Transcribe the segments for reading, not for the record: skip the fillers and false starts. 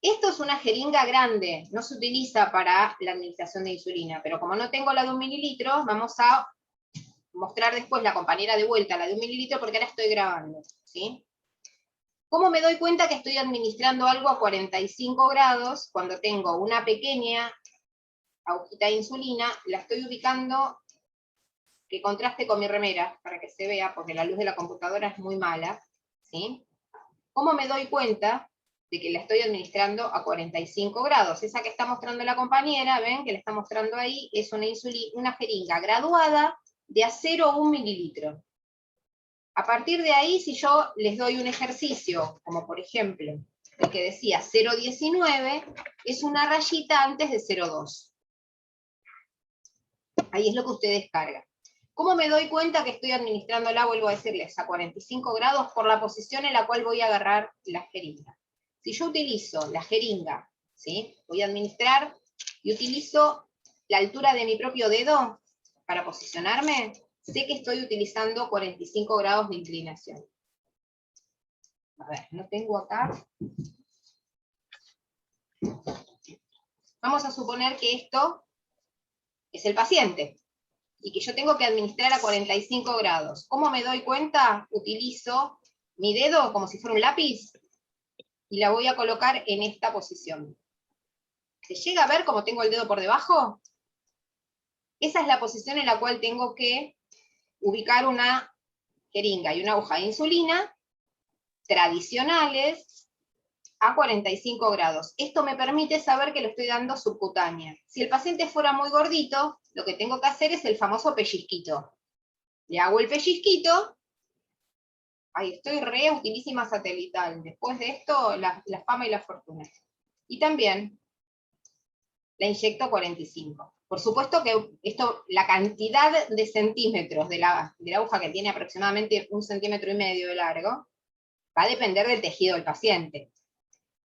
Esto es una jeringa grande, no se utiliza para la administración de insulina, pero como no tengo la de 1 mililitro, vamos a mostrar después la compañera de vuelta, la de 1 mililitro, porque ahora estoy grabando, ¿sí? ¿Cómo me doy cuenta que estoy administrando algo a 45 grados cuando tengo una pequeña agujita de insulina? La estoy ubicando que contraste con mi remera, para que se vea, porque la luz de la computadora es muy mala, ¿sí? ¿Cómo me doy cuenta de que la estoy administrando a 45 grados? Esa que está mostrando la compañera, ven que le está mostrando ahí, es una jeringa graduada de a 0,1 mililitro. A partir de ahí, si yo les doy un ejercicio, como por ejemplo, el que decía 0,19, es una rayita antes de 0,2. Ahí es lo que ustedes cargan. ¿Cómo me doy cuenta que estoy administrándola? Vuelvo a decirles, a 45 grados por la posición en la cual voy a agarrar la jeringa. Si yo utilizo la jeringa, ¿sí? Voy a administrar y utilizo la altura de mi propio dedo para posicionarme, sé que estoy utilizando 45 grados de inclinación. A ver, no tengo acá. Vamos a suponer que esto es el paciente y que yo tengo que administrar a 45 grados. ¿Cómo me doy cuenta? Utilizo mi dedo como si fuera un lápiz y la voy a colocar en esta posición. ¿Se llega a ver cómo tengo el dedo por debajo? Esa es la posición en la cual tengo que ubicar una jeringa y una aguja de insulina tradicionales a 45 grados. Esto me permite saber que lo estoy dando subcutánea. Si el paciente fuera muy gordito, lo que tengo que hacer es el famoso pellizquito. Le hago el pellizquito. Ahí estoy re utilísima satelital. Después de esto, la fama y la fortuna. Y también la inyecto 45. Por supuesto que esto, la cantidad de centímetros de la aguja, que tiene aproximadamente 1,5 centímetros de largo, va a depender del tejido del paciente,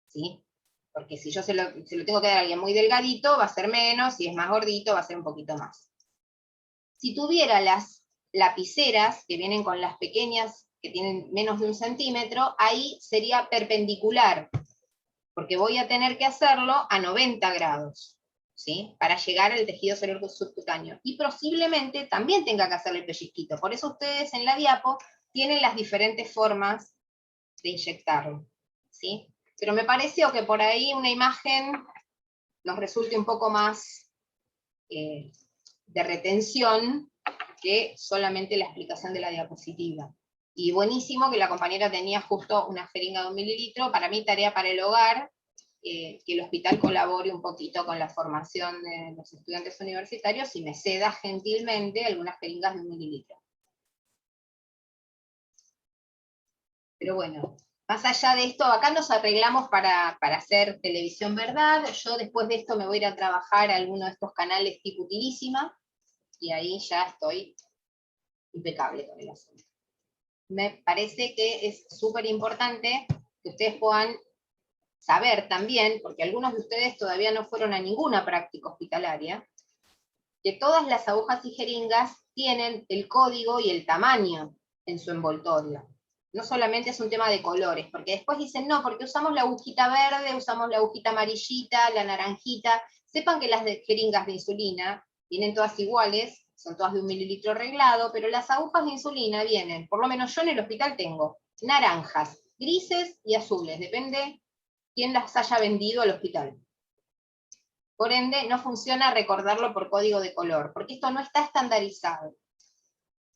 ¿sí? Porque si yo se lo tengo que dar a alguien muy delgadito, va a ser menos, si es más gordito, va a ser un poquito más. Si tuviera las lapiceras, que vienen con las pequeñas, que tienen menos de 1 centímetro, ahí sería perpendicular, porque voy a tener que hacerlo a 90 grados, ¿sí? Para llegar al tejido celular subcutáneo. Y posiblemente también tenga que hacerle el pellizquito. Por eso ustedes en la diapo tienen las diferentes formas de inyectarlo, ¿sí? Pero me pareció que por ahí una imagen nos resulte un poco más de retención que solamente la explicación de la diapositiva. Y buenísimo que la compañera tenía justo una jeringa de 1 mililitro, para mí tarea para el hogar, que el hospital colabore un poquito con la formación de los estudiantes universitarios y me ceda gentilmente algunas jeringas de 1 mililitro. Pero bueno, más allá de esto, acá nos arreglamos para hacer televisión verdad. Yo después de esto me voy a ir a trabajar a alguno de estos canales tipo Utilísima, y ahí ya estoy impecable con el asunto. Me parece que es súper importante que ustedes puedan saber también, porque algunos de ustedes todavía no fueron a ninguna práctica hospitalaria, que todas las agujas y jeringas tienen el código y el tamaño en su envoltorio. No solamente es un tema de colores, porque después dicen, no, porque usamos la agujita verde, usamos la agujita amarillita, la naranjita. Sepan que las jeringas de insulina vienen todas iguales, son todas de 1 mililitro arreglado, pero las agujas de insulina vienen, por lo menos yo en el hospital tengo, naranjas, grises y azules, depende quién las haya vendido al hospital. Por ende, no funciona recordarlo por código de color, porque esto no está estandarizado.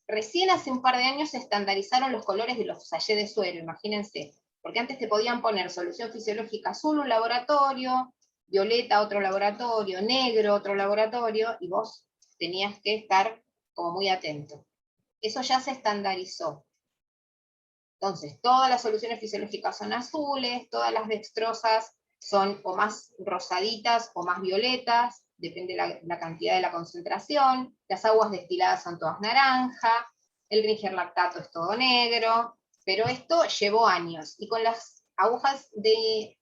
Recién hace un par de años se estandarizaron los colores de los sachets de suero, imagínense, porque antes te podían poner solución fisiológica azul un laboratorio, violeta otro laboratorio, negro otro laboratorio, y vos tenías que estar como muy atento. Eso ya se estandarizó. Entonces, todas las soluciones fisiológicas son azules, todas las dextrosas son o más rosaditas o más violetas, depende la cantidad de la concentración, las aguas destiladas son todas naranja, el Ringer lactato es todo negro, pero esto llevó años, y con las agujas de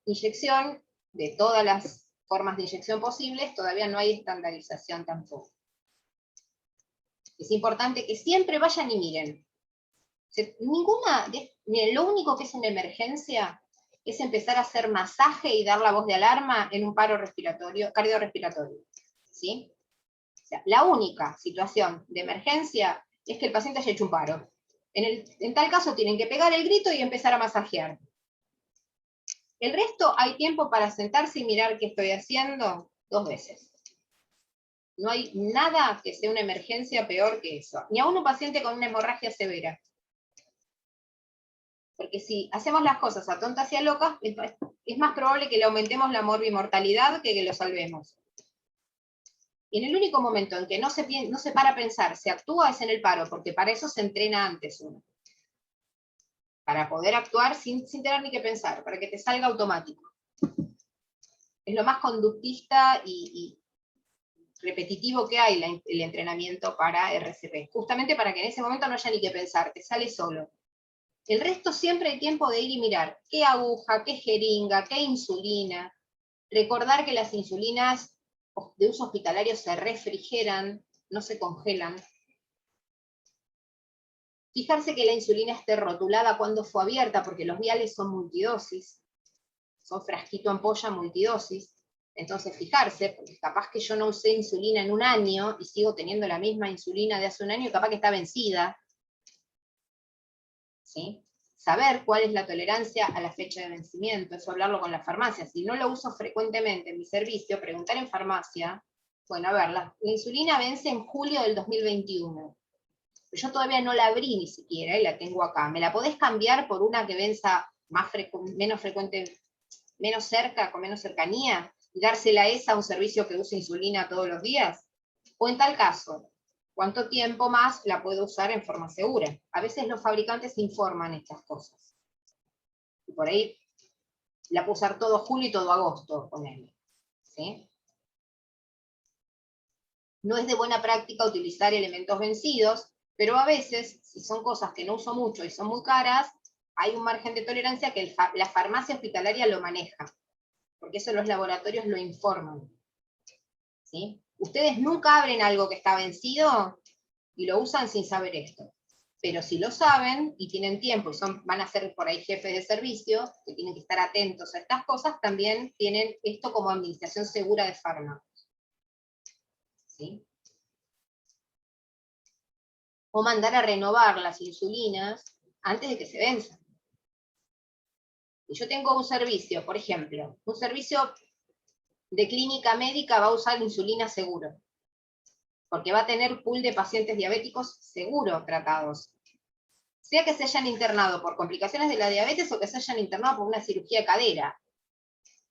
inyección, de todas las formas de inyección posibles, todavía no hay estandarización tampoco. Es importante que siempre vayan y miren. Miren, lo único que es una emergencia es empezar a hacer masaje y dar la voz de alarma en un paro respiratorio, cardiorrespiratorio. ¿Sí? O sea, la única situación de emergencia es que el paciente haya hecho un paro. En tal caso tienen que pegar el grito y empezar a masajear. El resto hay tiempo para sentarse y mirar qué estoy haciendo 2 veces. No hay nada que sea una emergencia peor que eso. Ni a un paciente con una hemorragia severa. Porque si hacemos las cosas a tontas y a locas, es más probable que le aumentemos la morbimortalidad que lo salvemos. Y en el único momento en que no se para a pensar, se actúa es en el paro, porque para eso se entrena antes uno. Para poder actuar sin tener ni que pensar, para que te salga automático. Es lo más conductista y repetitivo que hay el entrenamiento para RCP. Justamente para que en ese momento no haya ni que pensar, te sale solo. El resto siempre hay tiempo de ir y mirar qué aguja, qué jeringa, qué insulina. Recordar que las insulinas de uso hospitalario se refrigeran, no se congelan. Fijarse que la insulina esté rotulada cuando fue abierta, porque los viales son multidosis. Son frasquito ampolla multidosis. Entonces fijarse, porque capaz que yo no usé insulina en un año y sigo teniendo la misma insulina de hace un año y capaz que está vencida. ¿Sí? Saber cuál es la tolerancia a la fecha de vencimiento, eso hablarlo con la farmacia. Si no lo uso frecuentemente en mi servicio, preguntar en farmacia, bueno, a ver, la insulina vence en julio del 2021. Pero yo todavía no la abrí ni siquiera y la tengo acá. ¿Me la podés cambiar por una que venza menos frecuente, menos cerca, con menos cercanía? ¿Y dársela a esa a un servicio que use insulina todos los días? O en tal caso, ¿cuánto tiempo más la puedo usar en forma segura? A veces los fabricantes informan estas cosas. Y por ahí la puedo usar todo julio y todo agosto, ponele. ¿Sí? No es de buena práctica utilizar elementos vencidos, pero a veces, si son cosas que no uso mucho y son muy caras, hay un margen de tolerancia que la farmacia hospitalaria lo maneja, porque eso los laboratorios lo informan. ¿Sí? Ustedes nunca abren algo que está vencido y lo usan sin saber esto. Pero si lo saben y tienen tiempo y van a ser por ahí jefes de servicio, que tienen que estar atentos a estas cosas, también tienen esto como administración segura de fármacos. ¿Sí? O mandar a renovar las insulinas antes de que se venzan. Si yo tengo un servicio, por ejemplo, un servicio de clínica médica va a usar insulina seguro, porque va a tener pool de pacientes diabéticos seguro tratados. Sea que se hayan internado por complicaciones de la diabetes o que se hayan internado por una cirugía de cadera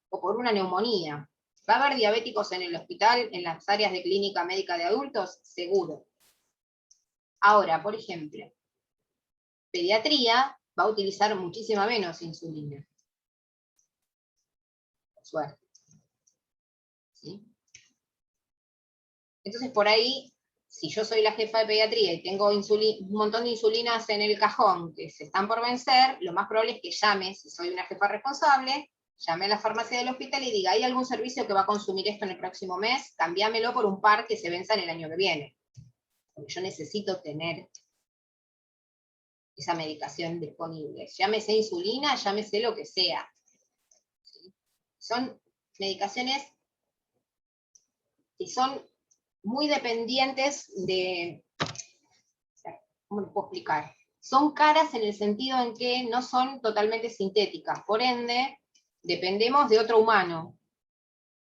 o por una neumonía. ¿Va a haber diabéticos en el hospital, en las áreas de clínica médica de adultos? Seguro. Ahora, por ejemplo, pediatría va a utilizar muchísima menos insulina. Por suerte. ¿Sí? Entonces, por ahí, si yo soy la jefa de pediatría y tengo un montón de insulinas en el cajón que se están por vencer, lo más probable es que llame, si soy una jefa responsable, llame a la farmacia del hospital y diga, ¿hay algún servicio que va a consumir esto en el próximo mes? Cambiámelo por un par que se venza en el año que viene. Porque yo necesito tener esa medicación disponible. Llámese insulina, llámese lo que sea. ¿Sí? Son medicaciones que son muy dependientes de, ¿cómo lo puedo explicar? Son caras en el sentido en que no son totalmente sintéticas, por ende, dependemos de otro humano,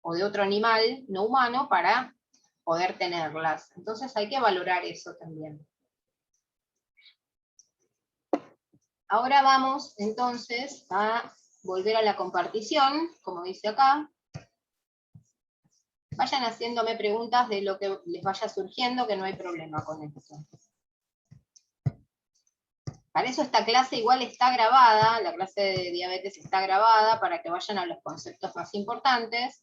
o de otro animal no humano, para poder tenerlas. Entonces hay que valorar eso también. Ahora vamos, entonces, a volver a la compartición, como dice acá. Vayan haciéndome preguntas de lo que les vaya surgiendo, que no hay problema con esto. Para eso esta clase igual está grabada, la clase de diabetes está grabada para que vayan a los conceptos más importantes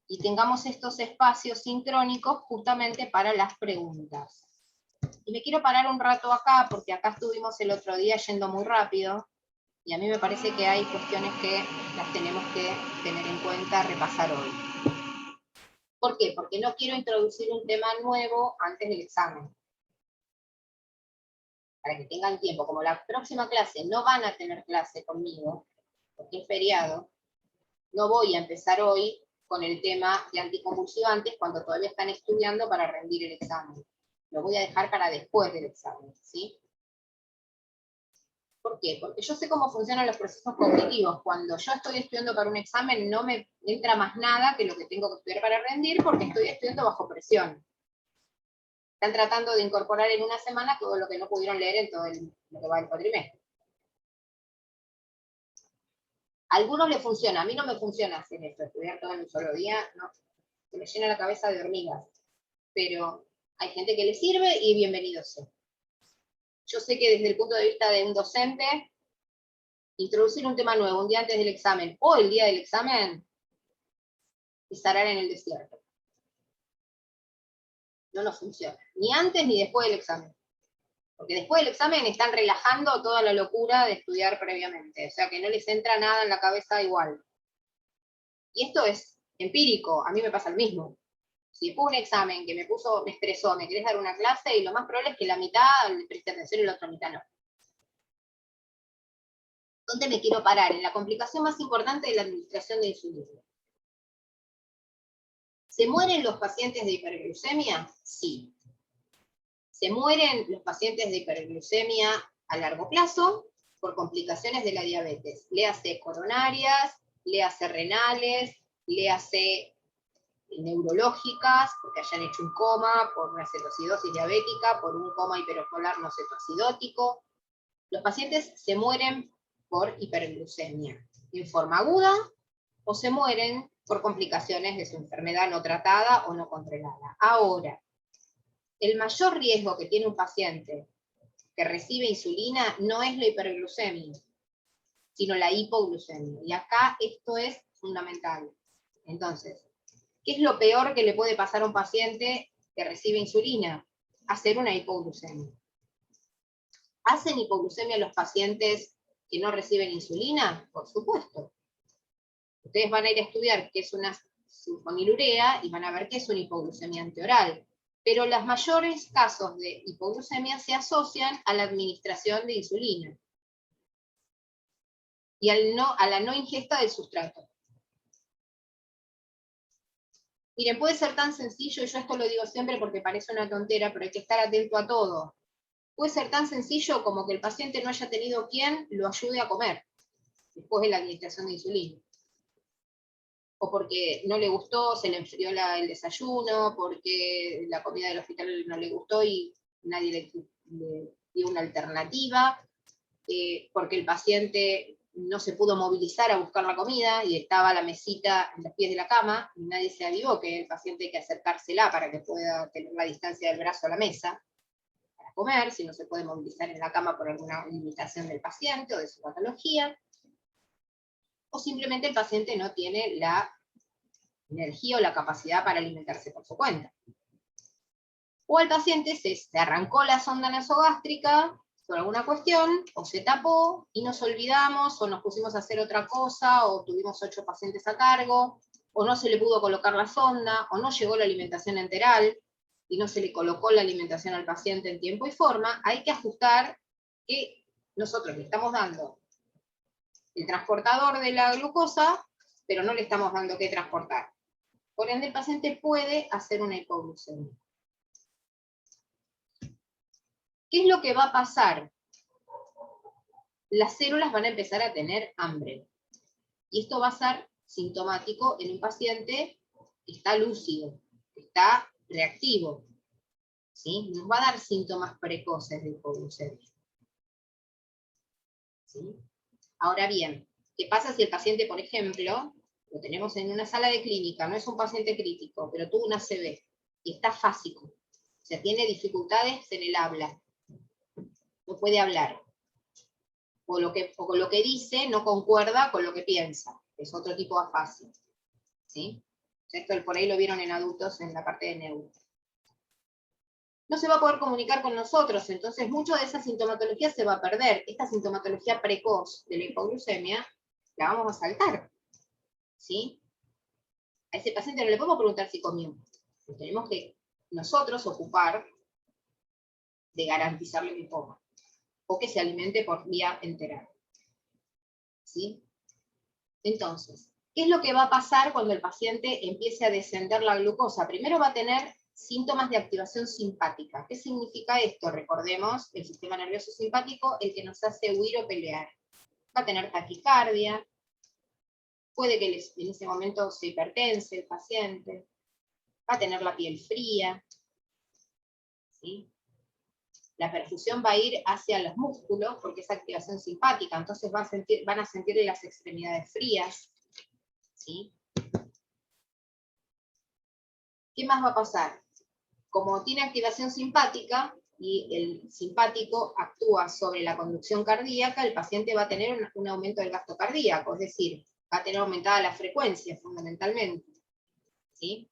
y tengamos estos espacios sincrónicos justamente para las preguntas. Y me quiero parar un rato acá, porque acá estuvimos el otro día yendo muy rápido, y a mí me parece que hay cuestiones que las tenemos que tener en cuenta, repasar hoy. ¿Por qué? Porque no quiero introducir un tema nuevo antes del examen. Para que tengan tiempo. Como la próxima clase no van a tener clase conmigo, porque es feriado, no voy a empezar hoy con el tema de anticonvulsivantes cuando todavía están estudiando para rendir el examen. Lo voy a dejar para después del examen, ¿sí? ¿Por qué? Porque yo sé cómo funcionan los procesos cognitivos. Cuando yo estoy estudiando para un examen no me entra más nada que lo que tengo que estudiar para rendir porque estoy estudiando bajo presión. Están tratando de incorporar en una semana todo lo que no pudieron leer en todo lo que va el cuatrimestre. A algunos les funciona, a mí no me funciona hacer esto, estudiar todo en un solo día, no, se me llena la cabeza de hormigas. Pero hay gente que le sirve y bienvenido sea. Yo sé que desde el punto de vista de un docente, introducir un tema nuevo un día antes del examen o el día del examen es arar en el desierto. No nos funciona, ni antes ni después del examen. Porque después del examen están relajando toda la locura de estudiar previamente, o sea que no les entra nada en la cabeza igual. Y esto es empírico, a mí me pasa el mismo. Si fue un examen que me estresó, me querés dar una clase, y lo más probable es que la mitad le preste atención y la otra mitad no. ¿Dónde me quiero parar? En la complicación más importante de la administración de insulina. ¿Se mueren los pacientes de hiperglucemia? Sí. Se mueren los pacientes de hiperglucemia a largo plazo por complicaciones de la diabetes. Léase coronarias, léase renales, léase neurológicas, porque hayan hecho un coma, por una cetoacidosis diabética, por un coma hiperosmolar no cetoacidótico. Los pacientes se mueren por hiperglucemia en forma aguda o se mueren por complicaciones de su enfermedad no tratada o no controlada. Ahora, el mayor riesgo que tiene un paciente que recibe insulina no es la hiperglucemia, sino la hipoglucemia. Y acá esto es fundamental. Entonces, ¿qué es lo peor que le puede pasar a un paciente que recibe insulina? Hacer una hipoglucemia. ¿Hacen hipoglucemia los pacientes que no reciben insulina? Por supuesto. Ustedes van a ir a estudiar qué es una sulfonilurea y van a ver qué es una hipoglucemia anteoral. Pero los mayores casos de hipoglucemia se asocian a la administración de insulina y a la no ingesta del sustrato. Miren, puede ser tan sencillo, y yo esto lo digo siempre porque parece una tontera, pero hay que estar atento a todo. Puede ser tan sencillo como que el paciente no haya tenido quien lo ayude a comer después de la administración de insulina. O porque no le gustó, se le enfrió el desayuno, porque la comida del hospital no le gustó y nadie le dio una alternativa, porque el paciente no se pudo movilizar a buscar la comida y estaba la mesita en los pies de la cama y nadie se avivó que el paciente hay que acercársela para que pueda tener la distancia del brazo a la mesa para comer, si no se puede movilizar en la cama por alguna limitación del paciente o de su patología, o simplemente el paciente no tiene la energía o la capacidad para alimentarse por su cuenta. O al paciente se arrancó la sonda nasogástrica por alguna cuestión, o se tapó, y nos olvidamos, o nos pusimos a hacer otra cosa, o tuvimos 8 pacientes a cargo, o no se le pudo colocar la sonda, o no llegó la alimentación enteral, y no se le colocó la alimentación al paciente en tiempo y forma. Hay que ajustar que nosotros le estamos dando el transportador de la glucosa, pero no le estamos dando qué transportar. Por ende, el paciente puede hacer una hipoglucemia. ¿Qué es lo que va a pasar? Las células van a empezar a tener hambre. Y esto va a ser sintomático en un paciente que está lúcido, que está reactivo. ¿Sí? Nos va a dar síntomas precoces de hipoglucemia. ¿Sí? Ahora bien, ¿qué pasa si el paciente, por ejemplo, lo tenemos en una sala de clínica, no es un paciente crítico, pero tuvo una ACV y está fásico? O sea, tiene dificultades en el habla. No puede hablar. O lo que dice no concuerda con lo que piensa. Es otro tipo de afasia. ¿Sí? Esto por ahí lo vieron en adultos en la parte de neuro. No se va a poder comunicar con nosotros, entonces mucho de esa sintomatología se va a perder. Esta sintomatología precoz de la hipoglucemia la vamos a saltar. ¿Sí? A ese paciente no le podemos preguntar si comió. Nos tenemos que nosotros ocupar de garantizarle que coma, o que se alimente por vía enteral. ¿Sí? Entonces, ¿qué es lo que va a pasar cuando el paciente empiece a descender la glucosa? Primero va a tener síntomas de activación simpática. ¿Qué significa esto? Recordemos, el sistema nervioso simpático, el que nos hace huir o pelear. Va a tener taquicardia, puede que en ese momento se hipertense el paciente, va a tener la piel fría, ¿sí? La perfusión va a ir hacia los músculos, porque es activación simpática, entonces van a sentir las extremidades frías, ¿sí? ¿Qué más va a pasar? Como tiene activación simpática, y el simpático actúa sobre la conducción cardíaca, el paciente va a tener un aumento del gasto cardíaco, es decir, va a tener aumentada la frecuencia, fundamentalmente, ¿sí?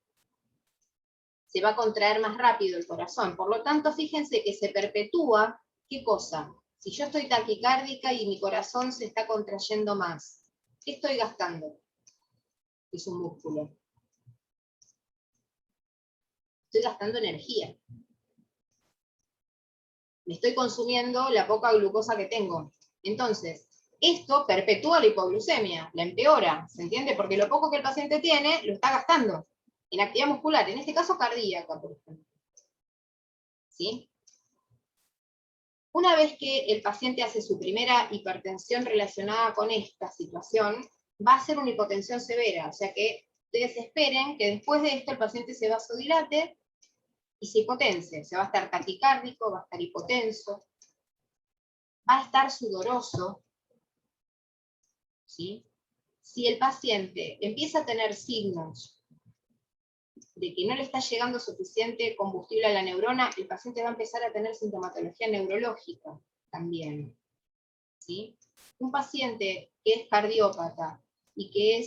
Se va a contraer más rápido el corazón. Por lo tanto, fíjense que se perpetúa, ¿qué cosa? Si yo estoy taquicárdica y mi corazón se está contrayendo más, ¿qué estoy gastando? Es un músculo. Estoy gastando energía. Me estoy consumiendo la poca glucosa que tengo. Entonces, esto perpetúa la hipoglucemia, la empeora, ¿se entiende? Porque lo poco que el paciente tiene, lo está gastando en actividad muscular, en este caso cardíaca, por ejemplo. ¿Sí? Una vez que el paciente hace su primera hipertensión relacionada con esta situación, va a ser una hipotensión severa, o sea que ustedes esperen que después de esto el paciente se vasodilate y se hipotense, se va a estar taquicárdico, va a estar hipotenso, va a estar sudoroso, ¿sí? Si el paciente empieza a tener signos de que no le está llegando suficiente combustible a la neurona, el paciente va a empezar a tener sintomatología neurológica también, ¿sí? Un paciente que es cardiópata y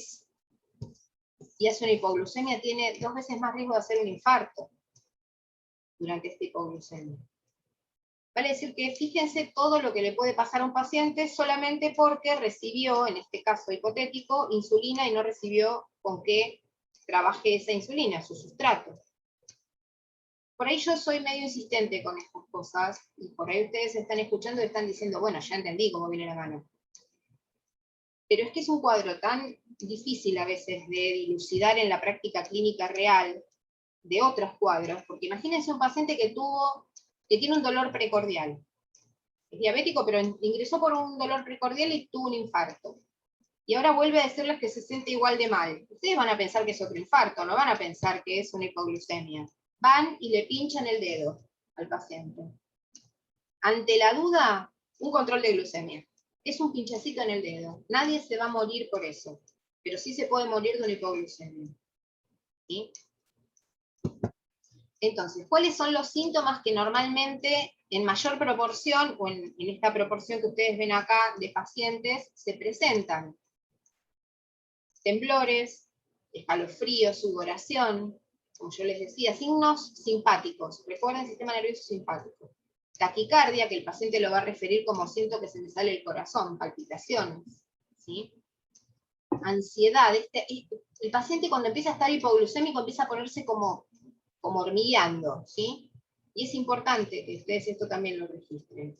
hace una hipoglucemia tiene 2 veces más riesgo de hacer un infarto durante esta hipoglucemia. Vale decir que fíjense todo lo que le puede pasar a un paciente solamente porque recibió, en este caso hipotético, insulina y no recibió con qué trabaje esa insulina, su sustrato. Por ahí yo soy medio insistente con estas cosas, y por ahí ustedes están escuchando y están diciendo, bueno, ya entendí cómo viene la mano. Pero es que es un cuadro tan difícil a veces de dilucidar en la práctica clínica real de otros cuadros, porque imagínense un paciente que tiene un dolor precordial. Es diabético, pero ingresó por un dolor precordial y tuvo un infarto. Y ahora vuelve a decirles que se siente igual de mal. Ustedes van a pensar que es otro infarto, no van a pensar que es una hipoglucemia. Van y le pinchan el dedo al paciente. Ante la duda, un control de glucemia. Es un pinchacito en el dedo. Nadie se va a morir por eso, pero sí se puede morir de una hipoglucemia. ¿Sí? Entonces, ¿cuáles son los síntomas que normalmente, en mayor proporción, o en esta proporción que ustedes ven acá de pacientes, se presentan? Temblores, escalofríos, sudoración, como yo les decía, signos simpáticos. Recuerden el sistema nervioso simpático. Taquicardia, que el paciente lo va a referir como siento que se me sale el corazón, palpitaciones, ¿sí? Ansiedad, el paciente cuando empieza a estar hipoglucémico empieza a ponerse como hormigueando, ¿sí? Y es importante que ustedes esto también lo registren.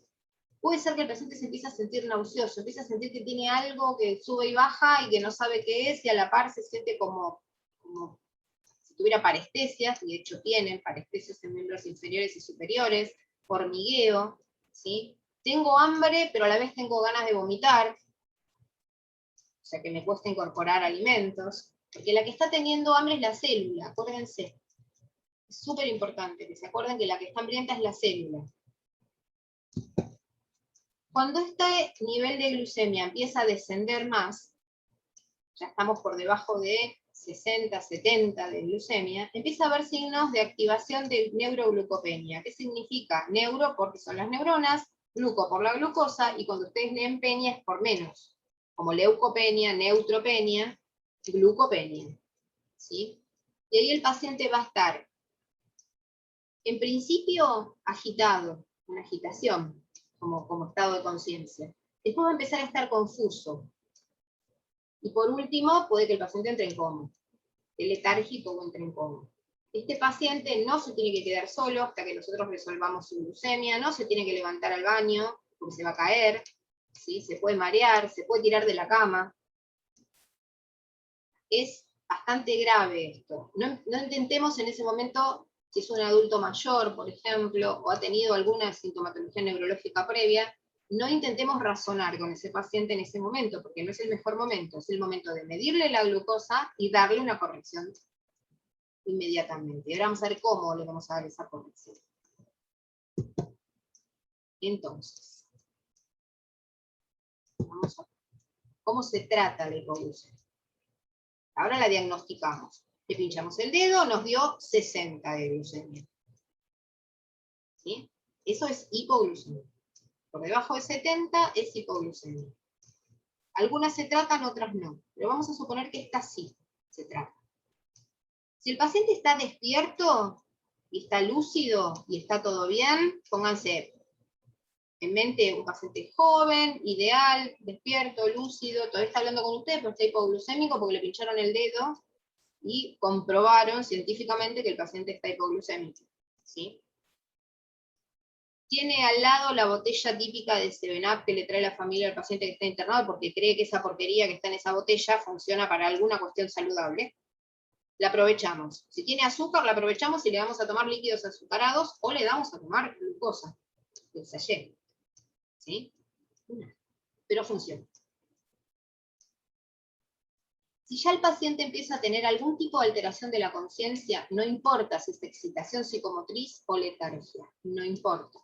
Puede ser que el paciente se empiece a sentir nauseoso, empieza a sentir que tiene algo que sube y baja y que no sabe qué es, y a la par se siente como si tuviera parestesias, y de hecho tienen parestesias en miembros inferiores y superiores, hormigueo, ¿sí? Tengo hambre, pero a la vez tengo ganas de vomitar, o sea que me cuesta incorporar alimentos, porque la que está teniendo hambre es la célula, acuérdense. Es súper importante que se acuerden que la que está hambrienta es la célula. Cuando este nivel de glucemia empieza a descender más, ya estamos por debajo de 60, 70 de glucemia, empieza a haber signos de activación de neuroglucopenia. ¿Qué significa? Neuro porque son las neuronas, gluco por la glucosa, y cuando ustedes leen peña es por menos, como leucopenia, neutropenia, glucopenia, ¿sí? Y ahí el paciente va a estar, en principio, agitado, una agitación, como estado de conciencia. Después va a empezar a estar confuso. Y por último, puede que el paciente entre en coma, el letárgico o entre en coma. Este paciente no se tiene que quedar solo hasta que nosotros resolvamos su glucemia, no se tiene que levantar al baño porque se va a caer, ¿sí? Se puede marear, se puede tirar de la cama. es bastante grave esto. No intentemos en ese momento, si es un adulto mayor, por ejemplo, o ha tenido alguna sintomatología neurológica previa, no intentemos razonar con ese paciente en ese momento, porque no es el mejor momento, es el momento de medirle la glucosa y darle una corrección inmediatamente. Y ahora vamos a ver cómo le vamos a dar esa corrección. Entonces, vamos a ver cómo se trata la hipoglucemia. Ahora la diagnosticamos. Le pinchamos el dedo, nos dio 60 de glucemia. ¿Sí? Eso es hipoglucemia. Por debajo de 70 es hipoglucemia. Algunas se tratan, otras no. Pero vamos a suponer que esta sí se trata. Si el paciente está despierto, y está lúcido, y está todo bien, pónganse en mente un paciente joven, ideal, despierto, lúcido, todavía está hablando con ustedes, pero está hipoglucémico porque le pincharon el dedo, y comprobaron científicamente que el paciente está hipoglucémico. ¿Sí? Tiene al lado la botella típica de 7-Up que le trae la familia al paciente que está internado porque cree que esa porquería que está en esa botella funciona para alguna cuestión saludable. La aprovechamos. Si tiene azúcar, la aprovechamos y le damos a tomar líquidos azucarados o le damos a tomar glucosa, el sachet. ¿Sí? Pero funciona. Si ya el paciente empieza a tener algún tipo de alteración de la conciencia, no importa si es excitación psicomotriz o letargia, no importa.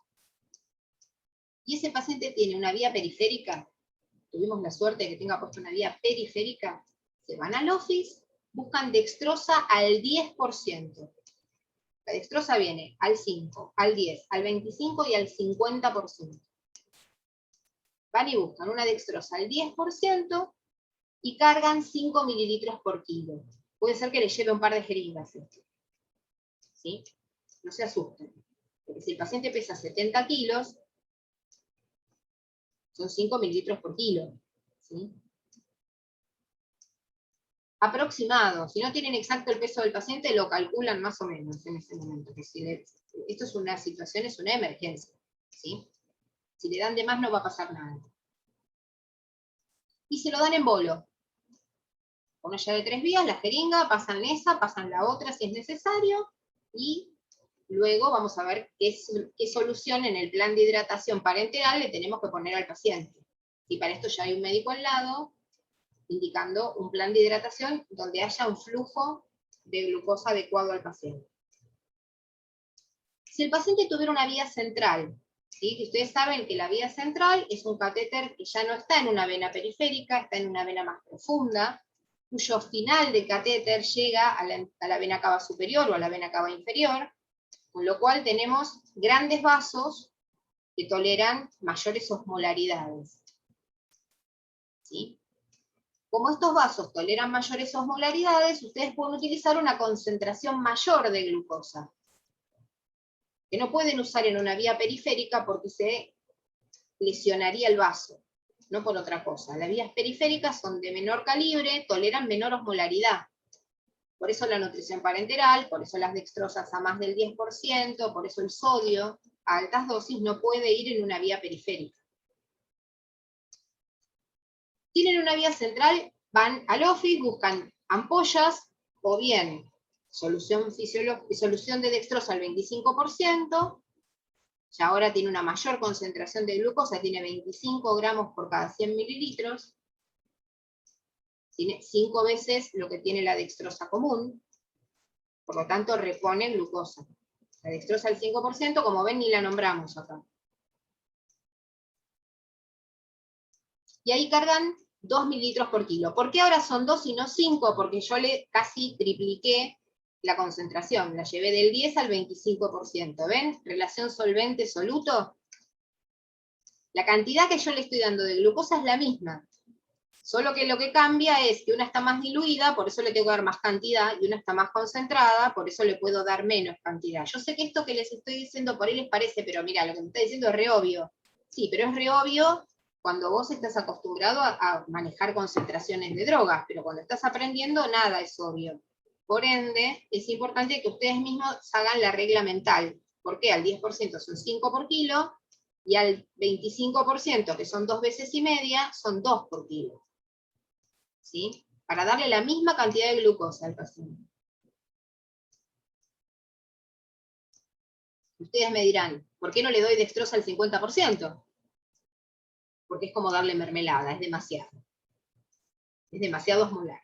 Y ese paciente tiene una vía periférica, tuvimos la suerte de que tenga puesto una vía periférica, se van al office, buscan dextrosa al 10%. La dextrosa viene al 5, al 10, al 25 y al 50%. Van y buscan una dextrosa al 10%, y cargan 5 mililitros por kilo. Puede ser que le lleve un par de jeringas. ¿Sí? No se asusten. Porque si el paciente pesa 70 kilos, son 5 mililitros por kilo. ¿Sí? Aproximado. Si no tienen exacto el peso del paciente, lo calculan más o menos en ese momento. Que si esto es una situación, es una emergencia. ¿Sí? Si le dan de más, no va a pasar nada. Y se lo dan en bolo. Una llave de 3 vías, la jeringa, pasan esa, pasan la otra si es necesario, y luego vamos a ver qué solución en el plan de hidratación parenteral le tenemos que poner al paciente. Y para esto ya hay un médico al lado, indicando un plan de hidratación donde haya un flujo de glucosa adecuado al paciente. Si el paciente tuviera una vía central, ¿sí? Que ustedes saben que la vía central es un catéter que ya no está en una vena periférica, está en una vena más profunda, cuyo final de catéter llega a la vena cava superior o a la vena cava inferior, con lo cual tenemos grandes vasos que toleran mayores osmolaridades. ¿Sí? Como estos vasos toleran mayores osmolaridades, ustedes pueden utilizar una concentración mayor de glucosa, que no pueden usar en una vía periférica porque se lesionaría el vaso, no por otra cosa. Las vías periféricas son de menor calibre, toleran menor osmolaridad. Por eso la nutrición parenteral, por eso las dextrosas a más del 10%, por eso el sodio a altas dosis no puede ir en una vía periférica. Tienen una vía central, van al office, buscan ampollas, o bien solución de dextrosa al 25%, ya ahora tiene una mayor concentración de glucosa, tiene 25 gramos por cada 100 mililitros, tiene 5 veces lo que tiene la dextrosa común, por lo tanto repone glucosa. La dextrosa al 5%, como ven, ni la nombramos acá. Y ahí cargan 2 mililitros por kilo. ¿Por qué ahora son 2 y no 5? Porque yo le casi tripliqué la concentración, la llevé del 10 al 25%. ¿Ven? Relación solvente-soluto. La cantidad que yo le estoy dando de glucosa es la misma. Solo que lo que cambia es que una está más diluida, por eso le tengo que dar más cantidad, y una está más concentrada, por eso le puedo dar menos cantidad. Yo sé que esto que les estoy diciendo por ahí les parece, pero mira, lo que me está diciendo es re obvio. Sí, pero es re obvio cuando vos estás acostumbrado a manejar concentraciones de drogas, pero cuando estás aprendiendo, nada es obvio. Por ende, es importante que ustedes mismos hagan la regla mental. ¿Por qué? Al 10% son 5 por kilo, y al 25%, que son 2 veces y media, son 2 por kilo. ¿Sí? para darle la misma cantidad de glucosa al paciente. Ustedes me dirán, ¿por qué no le doy dextrosa al 50%? Porque es como darle mermelada, es demasiado. Es demasiado osmolar.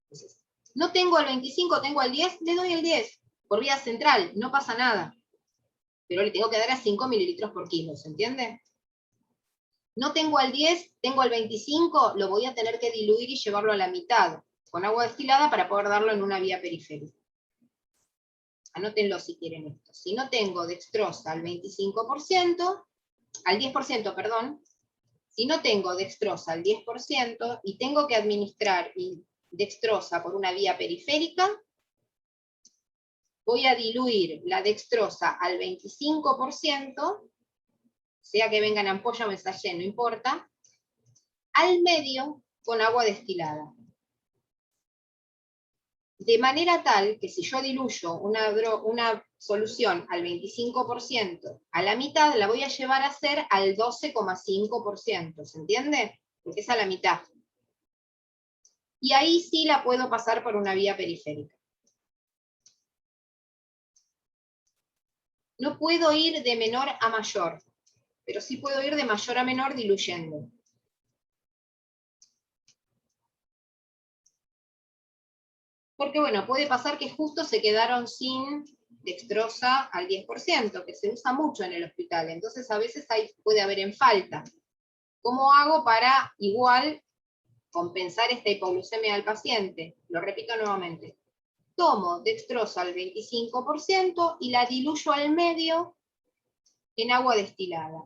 Entonces, no tengo el 25, tengo el 10, le doy el 10. Por vía central, no pasa nada. Pero le tengo que dar a 5 mililitros por kilo, ¿se entiende? No tengo al 10, tengo al 25, lo voy a tener que diluir y llevarlo a la mitad, con agua destilada para poder darlo en una vía periférica. Anótenlo si quieren esto. Si no tengo dextrosa al 25%, al 10%, perdón, si no tengo dextrosa al 10% y tengo que administrar dextrosa por una vía periférica, voy a diluir la dextrosa al 25%, sea que venga en ampolla o en sachet, no importa, al medio con agua destilada. De manera tal que si yo diluyo una solución al 25%, a la mitad la voy a llevar a ser al 12,5%, ¿se entiende? Porque es a la mitad. Y ahí sí la puedo pasar por una vía periférica. No puedo ir de menor a mayor, pero sí puedo ir de mayor a menor diluyendo. Porque bueno, puede pasar que justo se quedaron sin dextrosa al 10%, que se usa mucho en el hospital, entonces a veces puede haber en falta. ¿Cómo hago para igual compensar esta hipoglucemia del paciente? Lo repito nuevamente. Tomo dextrosa al 25% y la diluyo al medio en agua destilada.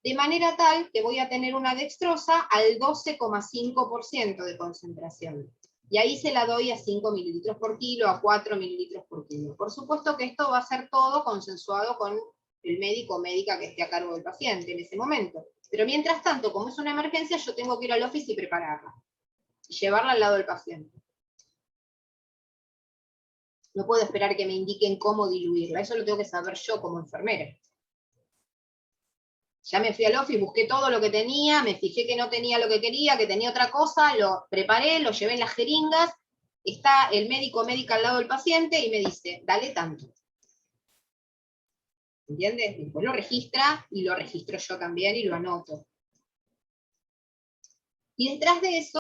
De manera tal que voy a tener una dextrosa al 12,5% de concentración. Y ahí se la doy a 5 mililitros por kilo, a 4 mililitros por kilo. Por supuesto que esto va a ser todo consensuado con el médico o médica que esté a cargo del paciente en ese momento. Pero mientras tanto, como es una emergencia, yo tengo que ir al office y prepararla. Y llevarla al lado del paciente. No puedo esperar que me indiquen cómo diluirla. Eso lo tengo que saber yo como enfermera. Ya me fui al office, busqué todo lo que tenía, me fijé que no tenía lo que quería, que tenía otra cosa, lo preparé, lo llevé en las jeringas, está el médico o médica al lado del paciente y me dice, dale tanto. ¿Entiendes? Después lo registra y lo registro yo también y lo anoto. Y detrás de eso